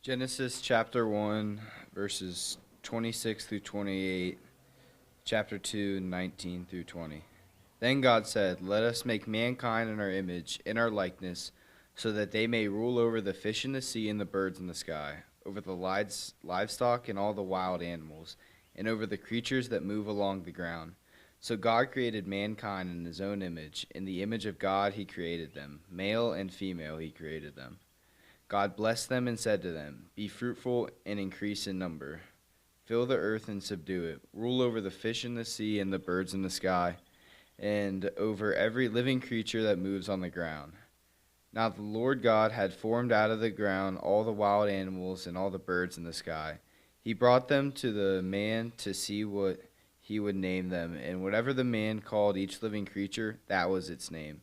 Genesis chapter 1, verses 26 through 28, chapter 2, 19 through 20. Then God said, "Let us make mankind in our image, in our likeness, so that they may rule over the fish in the sea and the birds in the sky, over the livestock and all the wild animals, and over the creatures that move along the ground." So God created mankind in his own image. In the image of God he created them. Male and female he created them. God blessed them and said to them, "Be fruitful and increase in number. Fill the earth and subdue it. Rule over the fish in the sea and the birds in the sky, and over every living creature that moves on the ground." Now the Lord God had formed out of the ground all the wild animals and all the birds in the sky. He brought them to the man to see what he would name them, and whatever the man called each living creature, that was its name.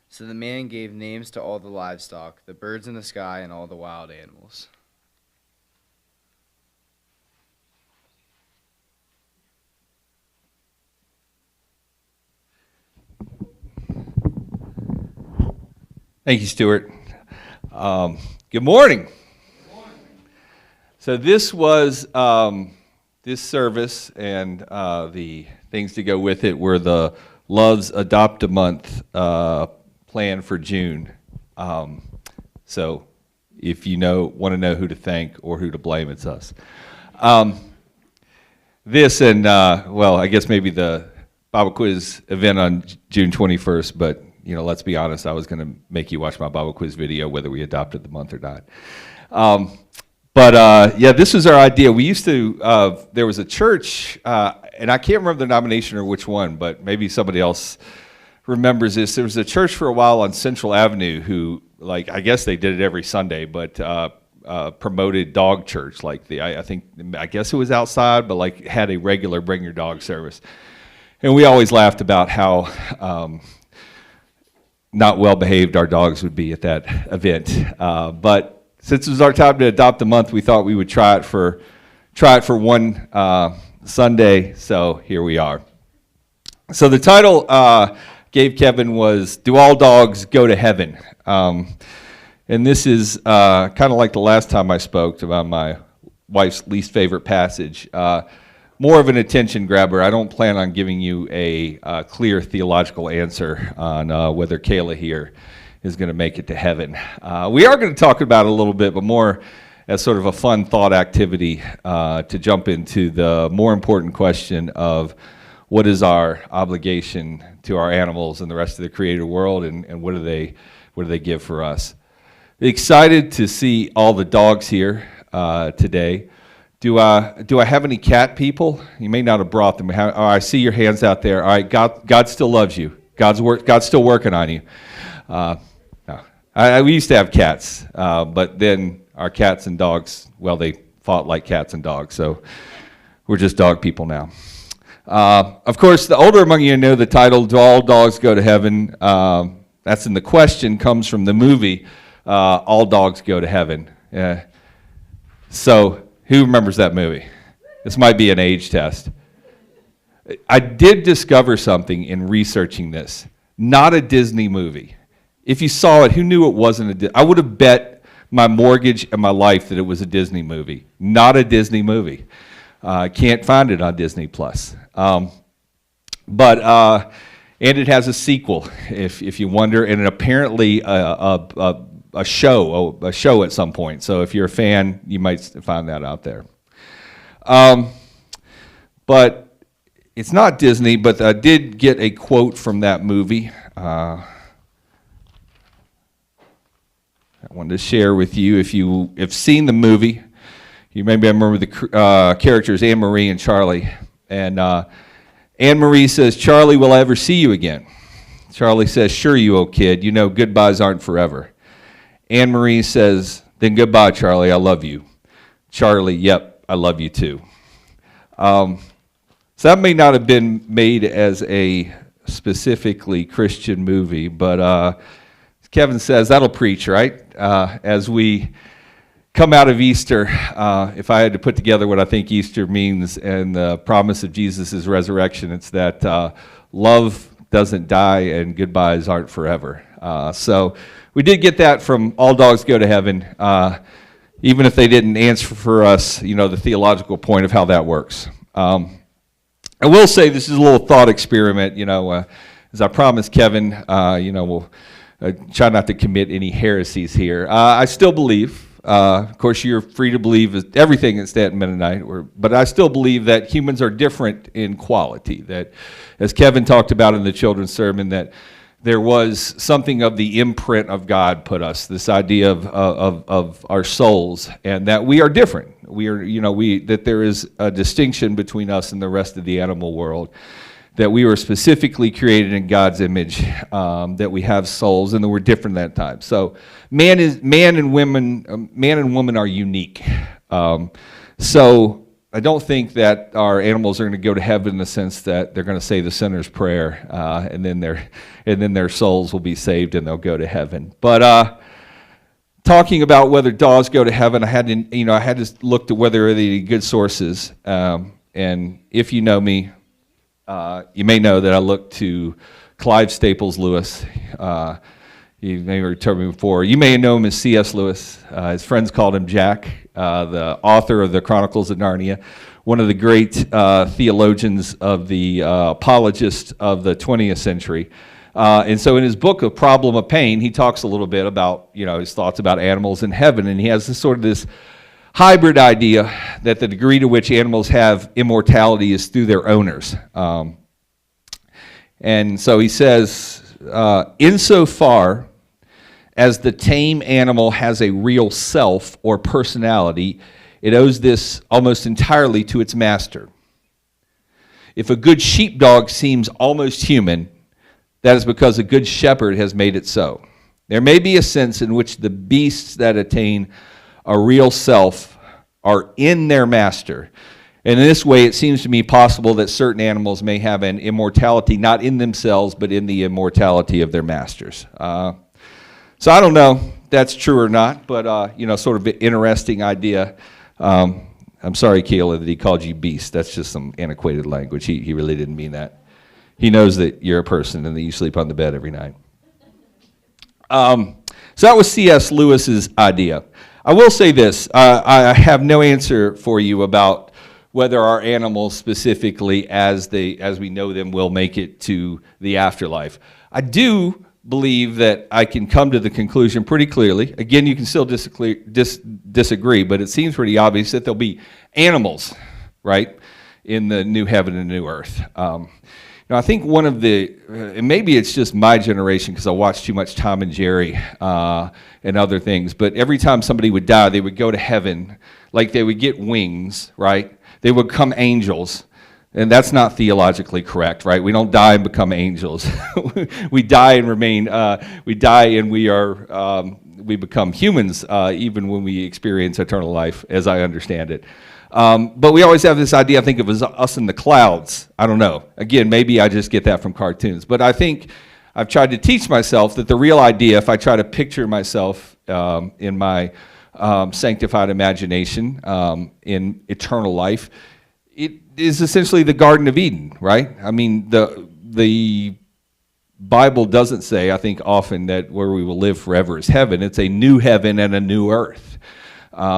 So the man gave names to all the livestock, the birds in the sky, and all the wild animals. Thank you, Stuart. Good morning. So this was this service, and the things to go with it were the Love's Adopt a Month plan for June. So if you want to know who to thank or who to blame, it's us. This and, well, I guess maybe the Bible quiz event on June 21st, but let's be honest, I was going to make you watch my Bible quiz video whether we adopted the month or not. Yeah, this was our idea. We used to, there was a church, and I can't remember the denomination or which one, but maybe somebody else remembers this. There was a church for a while on Central Avenue who, I guess they did it every Sunday, but promoted dog church. I guess it was outside, but had a regular bring your dog service. And we always laughed about how not well behaved our dogs would be at that event. But since it was our time to adopt a month, we thought we would try it for one Sunday. So here we are. So the title gave Kevin was "Do All Dogs Go to Heaven?" And this is kind of like the last time I spoke about my wife's least favorite passage. More of an attention grabber. I don't plan on giving you a clear theological answer on whether Kayla here is going to make it to heaven. We are going to talk about it a little bit, but more as sort of a fun thought activity to jump into the more important question of what is our obligation to our animals and the rest of the created world, and what do they give for us. Excited to see all the dogs here today. Do I have any cat people? You may not have brought them. I see your hands out there. All right, God still loves you. God's still working on you. No. We used to have cats, but then our cats and dogs, well, they fought like cats and dogs, so we're just dog people now. Of course, the older among you know the title, "Do All Dogs Go to Heaven?" That's in the question, comes from the movie, All Dogs Go to Heaven. So, who remembers that movie? This might be an age test. I did discover something in researching this. Not a Disney movie. If you saw it, who knew it wasn't I would have bet my mortgage and my life that it was a Disney movie. Not a Disney movie. Can't find it on Disney Plus. And it has a sequel, if you wonder, and apparently a show at some point. So if you're a fan, you might find that out there. But it's not Disney, but I did get a quote from that movie. I wanted to share with you. If you have seen the movie, you maybe remember the characters Anne-Marie and Charlie. And Anne-Marie says, "Charlie, will I ever see you again?" Charlie says, "Sure you will, kid. You know goodbyes aren't forever." Anne-Marie says, "Then goodbye, Charlie. I love you." Charlie, "Yep, I love you too." So that may not have been made as a specifically Christian movie, but as Kevin says, that'll preach, right? As we come out of Easter, if I had to put together what I think Easter means and the promise of Jesus' resurrection, it's that love doesn't die and goodbyes aren't forever. So we did get that from All Dogs Go to Heaven. even if they didn't answer for us, the theological point of how that works. I will say this is a little thought experiment, as I promised Kevin, we'll try not to commit any heresies here. I still believe, of course you're free to believe everything in Stanton Mennonite, but I still believe that humans are different in quality, that as Kevin talked about in the children's sermon, that there was something of the imprint of God put us, this idea of our souls, and that we are different. We are, that there is a distinction between us and the rest of the animal world, that we were specifically created in God's image, that we have souls, and that we're different at that time. So man and woman are unique. So I don't think that our animals are going to go to heaven in the sense that they're going to say the sinner's prayer, and then their souls will be saved and they'll go to heaven. But talking about whether dogs go to heaven, I had to look to whether there are good sources. And if you know me, you may know that I look to Clive Staples Lewis. You may have heard me before. You may know him as C.S. Lewis. His friends called him Jack, the author of the Chronicles of Narnia, one of the great theologians of the apologists of the 20th century. And so in his book, A Problem of Pain, he talks a little bit about, his thoughts about animals in heaven. And he has this hybrid idea that the degree to which animals have immortality is through their owners. And so he says, insofar as the tame animal has a real self or personality, it owes this almost entirely to its master. If a good sheepdog seems almost human, that is because a good shepherd has made it so. There may be a sense in which the beasts that attain a real self are in their master. And in this way, it seems to me possible that certain animals may have an immortality not in themselves, but in the immortality of their masters. So I don't know if that's true or not, but sort of an interesting idea. I'm sorry, Kayla, that he called you beast. That's just some antiquated language. He really didn't mean that. He knows that you're a person and that you sleep on the bed every night. So that was C.S. Lewis's idea. I will say this. I have no answer for you about whether our animals specifically, as we know them, will make it to the afterlife. I do believe that I can come to the conclusion pretty clearly. Again, you can still disagree, but it seems pretty obvious that there'll be animals, right, in the new heaven and new earth. Now, I think one of and maybe it's just my generation because I watched too much Tom and Jerry and other things, but every time somebody would die, they would go to heaven, like they would get wings, right? They would become angels. And that's not theologically correct, right? We don't die and become angels. We die and remain, we die and we become humans even when we experience eternal life, as I understand it. But we always have this idea, I think, of us in the clouds. I don't know. Again, maybe I just get that from cartoons. But I think I've tried to teach myself that the real idea, if I try to picture myself in my sanctified imagination in eternal life, it is essentially the Garden of Eden, right? I mean, the Bible doesn't say, I think often, that where we will live forever is heaven. It's a new heaven and a new earth.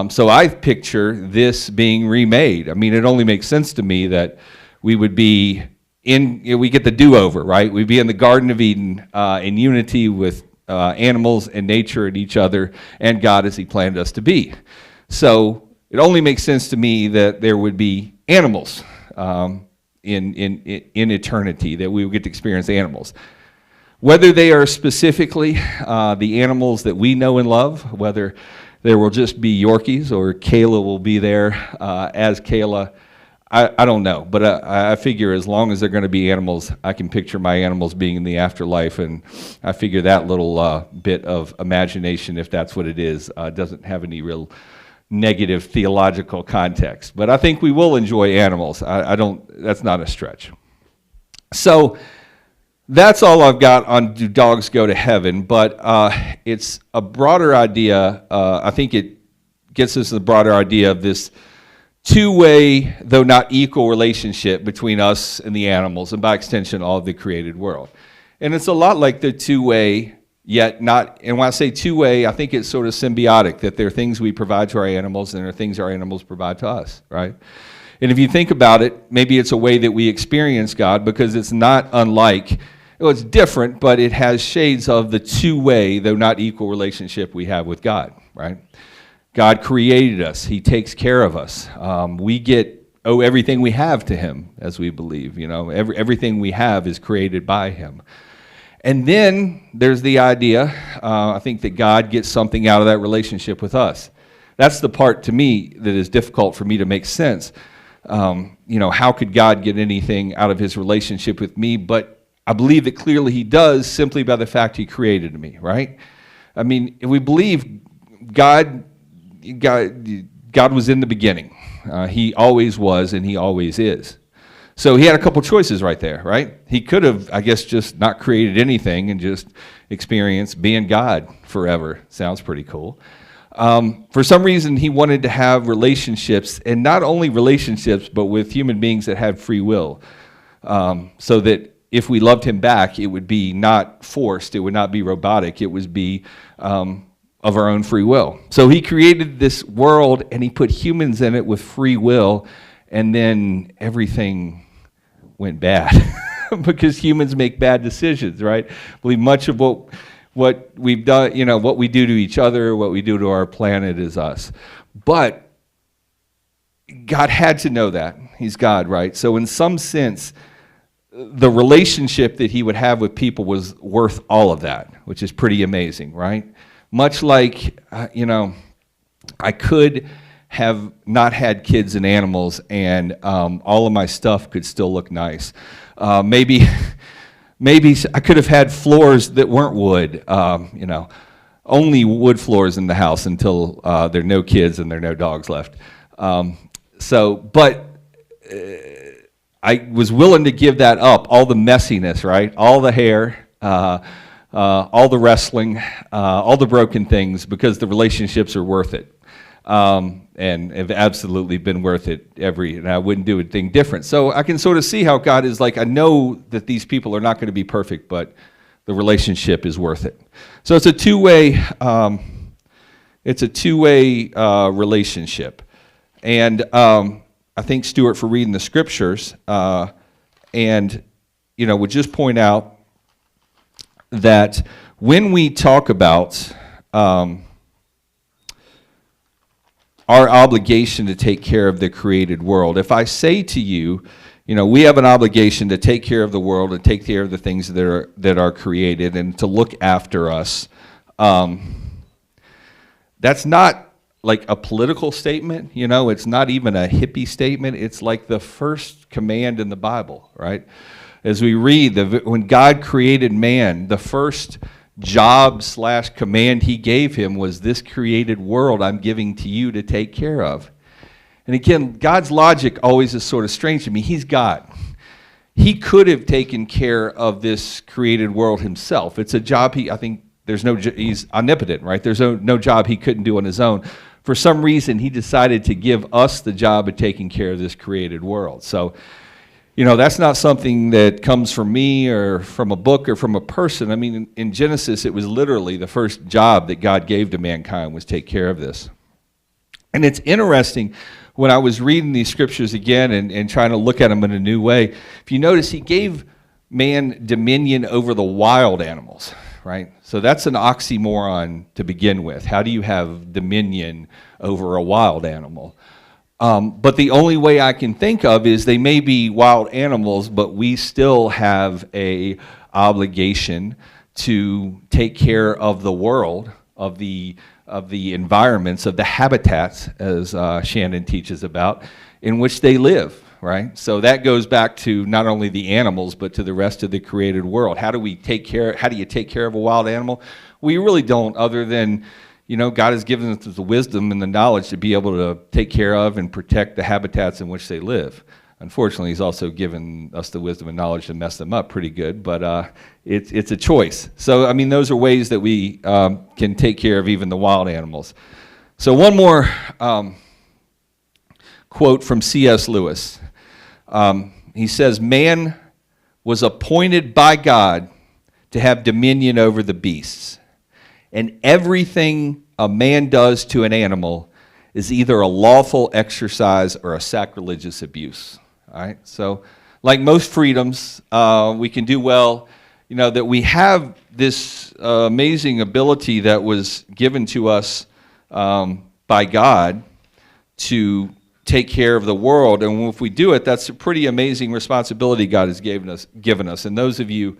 So I picture this being remade. I mean, it only makes sense to me that we would be we get the do-over, right? We'd be in the Garden of Eden in unity with animals and nature and each other and God as he planned us to be. So it only makes sense to me that there would be animals in eternity, that we would get to experience animals. Whether they are specifically the animals that we know and love, whether there will just be Yorkies or Kayla will be there as Kayla, I don't know. But I figure as long as they're going to be animals, I can picture my animals being in the afterlife, and I figure that little bit of imagination, if that's what it is, doesn't have any real negative theological context. But I think we will enjoy animals. That's not a stretch. So that's all I've got on do dogs go to heaven, but it's a broader idea. I think it gets us the broader idea of this two-way, though not equal, relationship between us and the animals, and by extension, all of the created world. And it's a lot like the two-way yet not, and when I say two-way, I think it's sort of symbiotic, that there are things we provide to our animals and there are things our animals provide to us, right? And if you think about it, maybe it's a way that we experience God, because it's not unlike, well, it's different, but it has shades of the two-way, though not equal, relationship we have with God, right? God created us. He takes care of us. We owe everything we have to him, as we believe. Everything we have is created by him. And then there's the idea, I think, that God gets something out of that relationship with us. That's the part, to me, that is difficult for me to make sense. How could God get anything out of his relationship with me? But I believe that clearly he does, simply by the fact he created me, right? I mean, if we believe God was in the beginning. He always was, and he always is. So he had a couple choices right there, right? He could have, I guess, just not created anything and just experienced being God forever. Sounds pretty cool. For some reason, he wanted to have relationships, and not only relationships, but with human beings that had free will, so that if we loved him back, it would be not forced, it would not be robotic, it would be of our own free will. So he created this world, and he put humans in it with free will, and then everything went bad because humans make bad decisions, right? I believe much of what we've done, what we do to each other, what we do to our planet is us. But God had to know that. He's God, right? So in some sense, the relationship that he would have with people was worth all of that, which is pretty amazing, right? Much like, I could have not had kids and animals, and all of my stuff could still look nice. Maybe I could have had floors that weren't wood, only wood floors in the house until there are no kids and there are no dogs left. But I was willing to give that up, all the messiness, right? All the hair, all the wrestling, all the broken things, because the relationships are worth it, and have absolutely been worth it and I wouldn't do anything different. So I can sort of see how God is like, I know that these people are not going to be perfect, but the relationship is worth it. So it's a two-way, relationship, and I thank Stuart for reading the scriptures, and would just point out that when we talk about our obligation to take care of the created world, if I say to you, we have an obligation to take care of the world and take care of the things that are created and to look after us, that's not like a political statement, it's not even a hippie statement. It's like the first command in the Bible, right? As we read, when God created man, the first job/command he gave him was, this created world I'm giving to you to take care of. And again, God's logic always is sort of strange to me. He's God. He could have taken care of this created world himself. It's a job he's omnipotent, right? There's no job he couldn't do on his own. For some reason, he decided to give us the job of taking care of this created world. So, that's not something that comes from me or from a book or from a person. I mean, in Genesis, it was literally the first job that God gave to mankind was take care of this. And it's interesting, when I was reading these scriptures again and trying to look at them in a new way, if you notice, he gave man dominion over the wild animals, right? So that's an oxymoron to begin with. How do you have dominion over a wild animal? But the only way I can think of is they may be wild animals, but we still have a obligation to take care of the world, of the environments, of the habitats, as Shannon teaches about, in which they live, right? So that goes back to not only the animals, but to the rest of the created world. How do you take care of a wild animal? Well, you really don't, other than God has given us the wisdom and the knowledge to be able to take care of and protect the habitats in which they live. Unfortunately, he's also given us the wisdom and knowledge to mess them up pretty good, but it's a choice. So, I mean, those are ways that we can take care of even the wild animals. So one more quote from C.S. Lewis. He says, "Man was appointed by God to have dominion over the beasts. And everything a man does to an animal is either a lawful exercise or a sacrilegious abuse. All right? So, like most freedoms, we can do well, that we have this amazing ability that was given to us by God to take care of the world. And if we do it, that's a pretty amazing responsibility God has given us. And those of you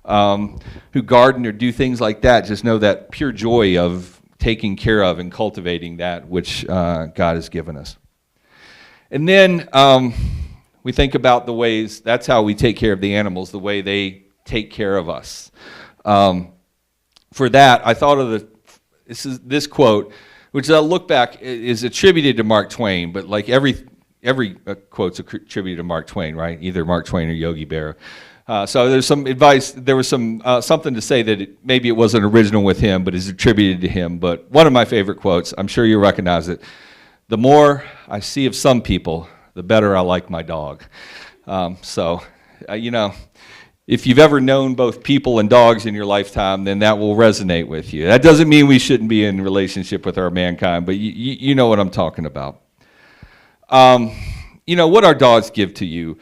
who garden or do things like that, just know that pure joy of taking care of and cultivating that which God has given us. And then we think about the ways, that's how we take care of the animals, the way they take care of us. For that, I thought of this quote, which I look back is attributed to Mark Twain, but like every quote's attributed to Mark Twain, right? Either Mark Twain or Yogi Berra. So there's some advice, there was some something to say that maybe it wasn't original with him, but is attributed to him. But one of my favorite quotes, I'm sure you recognize it: "The more I see of some people, the better I like my dog." If you've ever known both people and dogs in your lifetime, then that will resonate with you. That doesn't mean we shouldn't be in relationship with our mankind, but you know what I'm talking about. What our dogs give to you,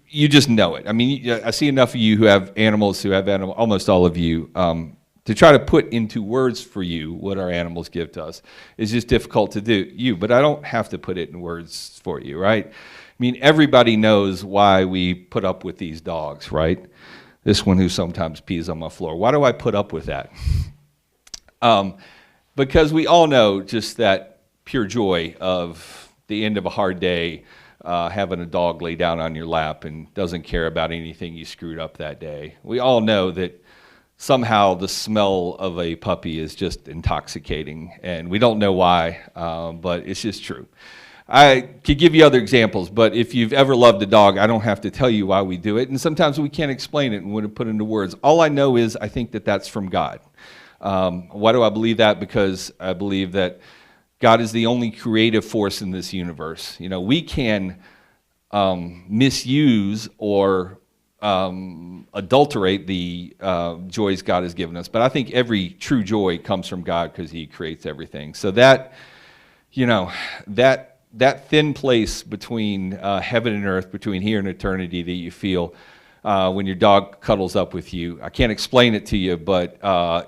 you just know it. I mean, I see enough of you who have animals, almost all of you, to try to put into words for you what our animals give to us is just difficult to do. But I don't have to put it in words for you, right? I mean, everybody knows why we put up with these dogs, right? This one who sometimes pees on my floor. Why do I put up with that? Because we all know just that pure joy of the end of a hard day, having a dog lay down on your lap and doesn't care about anything you screwed up that day. We all know that somehow the smell of a puppy is just intoxicating, and we don't know why, but it's just true. I could give you other examples, but if you've ever loved a dog, I don't have to tell you why we do it, and sometimes we can't explain it and wouldn't put it into words. All I know is I think that that's from God. Why do I believe that? Because I believe that God is the only creative force in this universe. We can misuse or adulterate the joys God has given us, but I think every true joy comes from God because He creates everything. So that thin place between heaven and earth, between here and eternity that you feel when your dog cuddles up with you, I can't explain it to you, but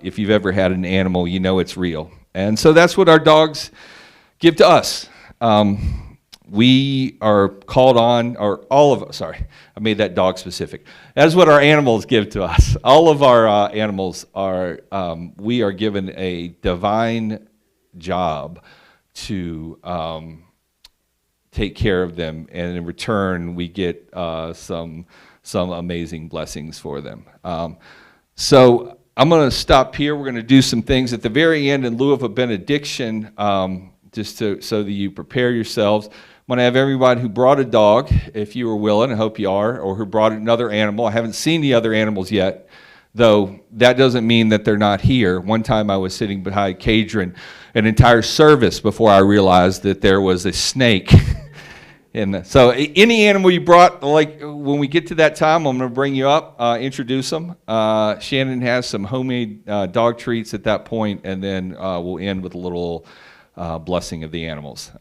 if you've ever had an animal, you know it's real. And so that's what our dogs give to us. We are called on, or all of us, sorry, I made that dog specific. That's what our animals give to us. All of our animals are, we are given a divine job to take care of them, and in return, we get some amazing blessings for them. So I'm going to stop here. We're going to do some things at the very end in lieu of a benediction, just so that you prepare yourselves. I'm going to have everybody who brought a dog, if you were willing, I hope you are, or who brought another animal. I haven't seen the other animals yet, though that doesn't mean that they're not here. One time I was sitting behind catering an entire service before I realized that there was a snake. So any animal you brought, like when we get to that time, I'm going to bring you up, introduce them. Shannon has some homemade dog treats at that point, and then we'll end with a little blessing of the animals.